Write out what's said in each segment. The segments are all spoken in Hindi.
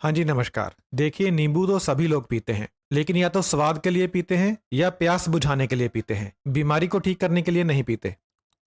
हाँ जी, नमस्कार। देखिए, नींबू तो सभी लोग पीते हैं, लेकिन या तो स्वाद के लिए पीते हैं या प्यास बुझाने के लिए पीते हैं। बीमारी को ठीक करने के लिए नहीं पीते।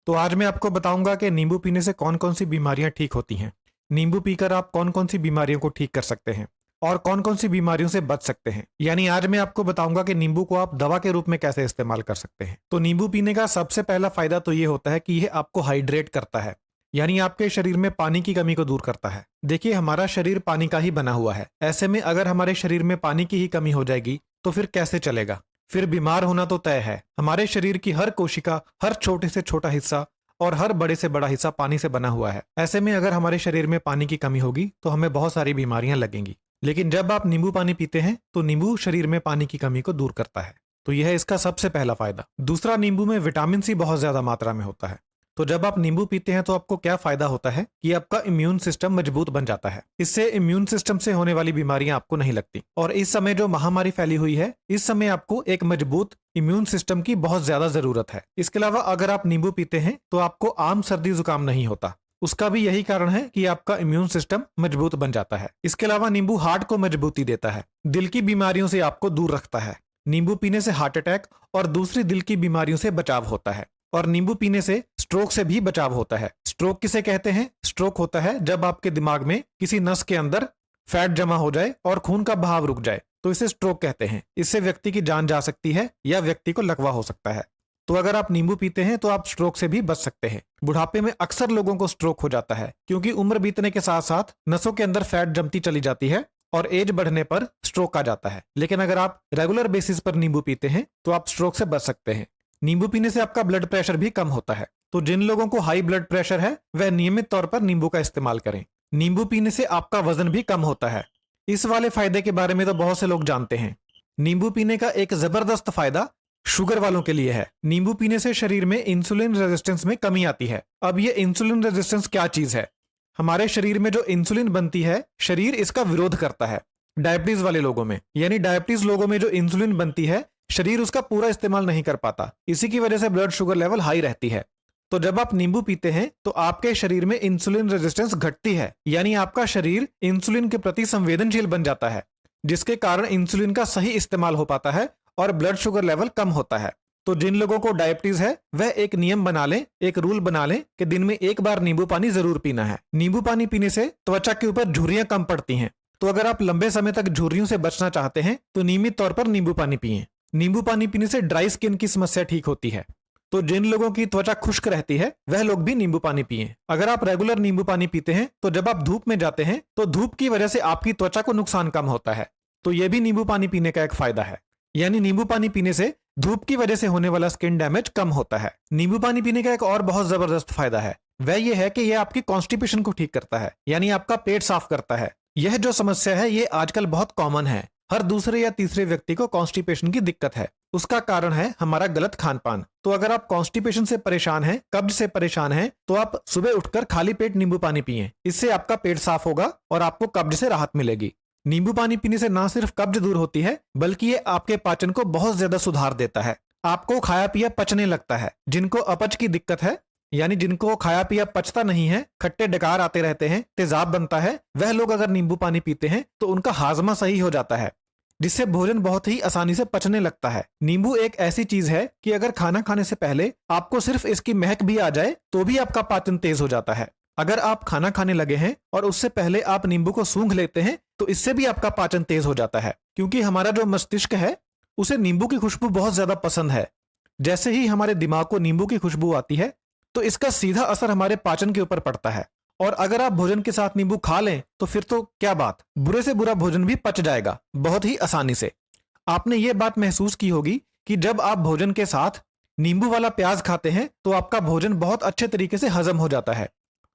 तो आज मैं आपको बताऊंगा कि नींबू पीने से कौन-कौन सी बीमारियां ठीक होती हैं। नींबू पीकर आप कौन-कौन सी बीमारियों को ठीक कर सकते हैं और कौन-कौन सी बीमारियों से बच सकते हैं। यानी आज मैं आपको बताऊंगा कि नींबू को आप दवा के रूप में कैसे इस्तेमाल कर सकते हैं। तो नींबू पीने का सबसे पहला फायदा तो ये होता है कि यह आपको हाइड्रेट करता है, यानी आपके शरीर में पानी की कमी को दूर करता है। देखिए, हमारा शरीर पानी का ही बना हुआ है। ऐसे में अगर हमारे शरीर में पानी की ही कमी हो जाएगी तो फिर कैसे चलेगा। फिर बीमार होना तो तय है। हमारे शरीर की हर कोशिका, हर छोटे से छोटा हिस्सा और हर बड़े से बड़ा हिस्सा पानी से बना हुआ है। ऐसे में अगर हमारे शरीर में पानी की कमी होगी तो हमें बहुत सारी बीमारियां लगेंगी। लेकिन जब आप नींबू पानी पीते हैं तो नींबू शरीर में पानी की कमी को दूर करता है। तो यह है इसका सबसे पहला फायदा। दूसरा, नींबू में विटामिन सी बहुत ज्यादा मात्रा में होता है। तो जब आप नींबू पीते हैं तो आपको क्या फायदा होता है कि आपका इम्यून सिस्टम मजबूत बन जाता है। इससे इम्यून सिस्टम से होने वाली बीमारियां आपको नहीं लगती। और इस समय जो महामारी फैली हुई है, इस समय आपको एक मजबूत इम्यून सिस्टम की बहुत ज्यादा जरूरत है। इसके अलावा अगर आप नींबू पीते हैं तो आपको आम सर्दी जुकाम नहीं होता। उसका भी यही कारण है कि आपका इम्यून सिस्टम मजबूत बन जाता है। इसके अलावा नींबू हार्ट को मजबूती देता है, दिल की बीमारियों से आपको दूर रखता है। नींबू पीने से हार्ट अटैक और दूसरी दिल की बीमारियों से बचाव होता है। और नींबू पीने से स्ट्रोक से भी बचाव होता है। स्ट्रोक किसे कहते हैं? स्ट्रोक होता है जब आपके दिमाग में किसी नस के अंदर फैट जमा हो जाए और खून का बहाव रुक जाए, तो इसे स्ट्रोक कहते हैं। इससे व्यक्ति की जान जा सकती है या व्यक्ति को लकवा हो सकता है। तो अगर आप नींबू पीते हैं तो आप स्ट्रोक से भी बच सकते हैं। बुढ़ापे में अक्सर लोगों को स्ट्रोक हो जाता है क्योंकि उम्र बीतने के साथ साथ नसों के अंदर फैट जमती चली जाती है और एज बढ़ने पर स्ट्रोक आ जाता है। लेकिन अगर आप रेगुलर बेसिस पर नींबू पीते हैं तो आप स्ट्रोक से बच सकते हैं। नींबू पीने से आपका ब्लड प्रेशर भी कम होता है। तो जिन लोगों को हाई ब्लड प्रेशर है वह नियमित तौर पर नींबू का इस्तेमाल करें। नींबू पीने से आपका वजन भी कम होता है। इस वाले फायदे के बारे में तो बहुत से लोग जानते हैं। नींबू पीने का एक जबरदस्त फायदा शुगर वालों के लिए है। नींबू पीने से शरीर में इंसुलिन रेजिस्टेंस में कमी आती है। अब ये इंसुलिन रेजिस्टेंस क्या चीज है? हमारे शरीर में जो इंसुलिन बनती है, शरीर इसका विरोध करता है। डायबिटीज वाले लोगों में, यानी डायबिटीज लोगों में जो इंसुलिन बनती है, शरीर उसका पूरा इस्तेमाल नहीं कर पाता। इसी की वजह से ब्लड शुगर लेवल हाई रहती है। तो जब आप नींबू पीते हैं तो आपके शरीर में इंसुलिन रेजिस्टेंस घटती है, यानी आपका शरीर इंसुलिन के प्रति संवेदनशील बन जाता है, जिसके कारण इंसुलिन का सही इस्तेमाल हो पाता है और ब्लड शुगर लेवल कम होता है। तो जिन लोगों को डायबिटीज है वह एक नियम बना लें, एक रूल बना लें कि दिन में एक बार नींबू पानी जरूर पीना है। नींबू पानी पीने से त्वचा के ऊपर झुर्रियां कम पड़ती हैं। तो अगर आप लंबे समय तक झुर्रियों से बचना चाहते हैं तो नियमित तौर पर नींबू पानी पिएं। नींबू पानी पीने से ड्राई स्किन की समस्या ठीक होती है। तो जिन लोगों की त्वचा खुश्क रहती है वह लोग भी नींबू पानी पिएं। अगर आप रेगुलर नींबू पानी पीते हैं तो जब आप धूप में जाते हैं तो धूप की वजह से आपकी त्वचा को नुकसान कम होता है। तो यह भी नींबू पानी पीने का एक फायदा है। यानी नींबू पानी पीने से धूप की वजह से होने वाला स्किन डैमेज कम होता है। नींबू पानी पीने का एक और बहुत जबरदस्त फायदा है, वह यह है कि यह आपकी कॉन्स्टिपेशन को ठीक करता है, यानी आपका पेट साफ करता है। यह जो समस्या है ये आजकल बहुत कॉमन है। हर दूसरे या तीसरे व्यक्ति को कॉन्स्टिपेशन की दिक्कत है। उसका कारण है हमारा गलत खान पान। तो अगर आप कॉन्स्टिपेशन से परेशान हैं, कब्ज से परेशान हैं, तो आप सुबह उठकर खाली पेट नींबू पानी पिएं। इससे आपका पेट साफ होगा और आपको कब्ज से राहत मिलेगी। नींबू पानी पीने से ना सिर्फ कब्ज दूर होती है बल्कि ये आपके पाचन को बहुत ज्यादा सुधार देता है। आपको खाया पिया पचने लगता है। जिनको अपच की दिक्कत है, यानी जिनको खाया पिया पचता नहीं है, खट्टे डकार आते रहते हैं, तेजाब बनता है, वह लोग अगर नींबू पानी पीते हैं तो उनका हाजमा सही हो जाता है, जिससे भोजन बहुत ही आसानी से पचने लगता है। नींबू एक ऐसी चीज है कि अगर खाना खाने से पहले आपको सिर्फ इसकी महक भी आ जाए तो भी आपका पाचन तेज हो जाता है। अगर आप खाना खाने लगे हैं और उससे पहले आप नींबू को सूंघ लेते हैं तो इससे भी आपका पाचन तेज हो जाता है, क्योंकि हमारा जो मस्तिष्क है उसे नींबू की खुशबू बहुत ज्यादा पसंद है। जैसे ही हमारे दिमाग को नींबू की खुशबू आती है तो इसका सीधा असर हमारे पाचन के ऊपर पड़ता है। और अगर आप भोजन के साथ नींबू खा लें तो फिर तो क्या बात, बुरे से बुरा भोजन भी पच जाएगा बहुत ही आसानी से। आपने ये बात महसूस की होगी कि जब आप भोजन के साथ नींबू वाला प्याज खाते हैं तो आपका भोजन बहुत अच्छे तरीके से हजम हो जाता है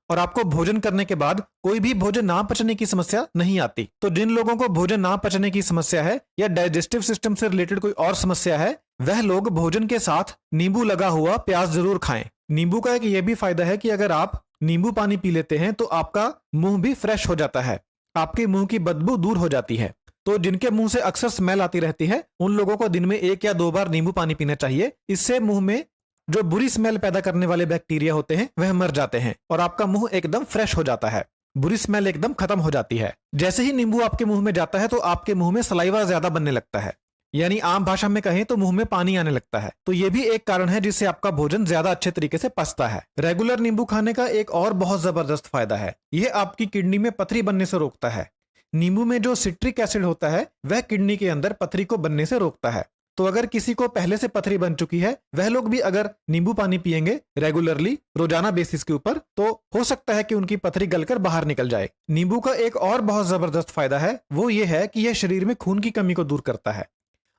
और आपको भोजन करने के बाद कोई भी भोजन ना पचने की समस्या नहीं आती। तो जिन लोगों को भोजन ना पचने की समस्या है या डाइजेस्टिव सिस्टम से रिलेटेड कोई और समस्या है, वह लोग भोजन के साथ नींबू लगा हुआ प्याज जरूर खाएं। नींबू का एक ये भी फायदा है कि अगर आप नींबू पानी पी लेते हैं तो आपका मुंह भी फ्रेश हो जाता है, आपके मुंह की बदबू दूर हो जाती है। तो जिनके मुंह से अक्सर स्मेल आती रहती है उन लोगों को दिन में 1 या 2 बार नींबू पानी पीना चाहिए। इससे मुंह में जो बुरी स्मेल पैदा करने वाले बैक्टीरिया होते हैं वह मर जाते हैं और आपका मुंह एकदम फ्रेश हो जाता है। बुरी स्मेल एकदम खत्म हो जाती है। जैसे ही नींबू आपके मुंह में जाता है तो आपके मुंह में सलाइवा ज्यादा बनने लगता है, यानी आम भाषा में कहें तो मुंह में पानी आने लगता है। तो ये भी एक कारण है जिससे आपका भोजन ज्यादा अच्छे तरीके से पचता है। रेगुलर नींबू खाने का एक और बहुत जबरदस्त फायदा है, यह आपकी किडनी में पथरी बनने से रोकता है। नींबू में जो सिट्रिक एसिड होता है वह किडनी के अंदर पथरी को बनने से रोकता है। तो अगर किसी को पहले से पथरी बन चुकी है, वह लोग भी अगर नींबू पानी पिएंगे रेगुलरली रोजाना बेसिस के ऊपर, तो हो सकता है कि उनकी पथरी गलकर बाहर निकल जाए। नींबू का एक और बहुत जबरदस्त फायदा है, वो ये है कि यह शरीर में खून की कमी को दूर करता है।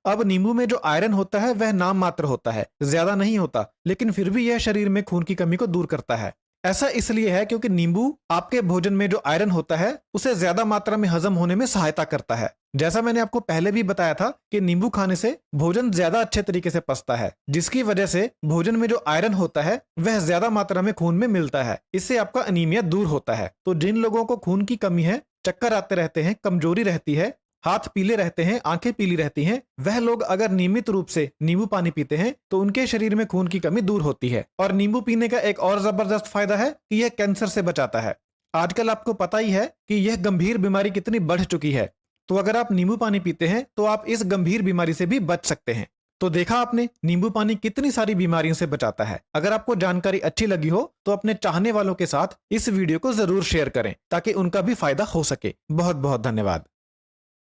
अब नींबू में जो आयरन होता है वह नाम मात्र होता है, ज्यादा नहीं होता, लेकिन फिर भी यह शरीर में खून की कमी को दूर करता है। ऐसा इसलिए है क्योंकि नींबू आपके भोजन में जो आयरन होता है उसे ज्यादा मात्रा में हजम होने में सहायता करता है। जैसा मैंने आपको पहले भी बताया था कि नींबू खाने से भोजन ज्यादा अच्छे तरीके से पचता है, जिसकी वजह से भोजन में जो आयरन होता है वह ज्यादा मात्रा में खून में मिलता है। इससे आपका अनीमिया दूर होता है। तो जिन लोगों को खून की कमी है, चक्कर आते रहते हैं, कमजोरी रहती है, हाथ पीले रहते हैं, आंखें पीली रहती हैं, वह लोग अगर नियमित रूप से नींबू पानी पीते हैं तो उनके शरीर में खून की कमी दूर होती है। और नींबू पीने का एक और जबरदस्त फायदा है कि यह कैंसर से बचाता है। आजकल आपको पता ही है कि यह गंभीर बीमारी कितनी बढ़ चुकी है, तो अगर आप नींबू पानी पीते हैं तो आप इस गंभीर बीमारी से भी बच सकते हैं। तो देखा आपने, नींबू पानी कितनी सारी बीमारियों से बचाता है। अगर आपको जानकारी अच्छी लगी हो तो अपने चाहने वालों के साथ इस वीडियो को जरूर शेयर करें ताकि उनका भी फायदा हो सके। बहुत बहुत धन्यवाद।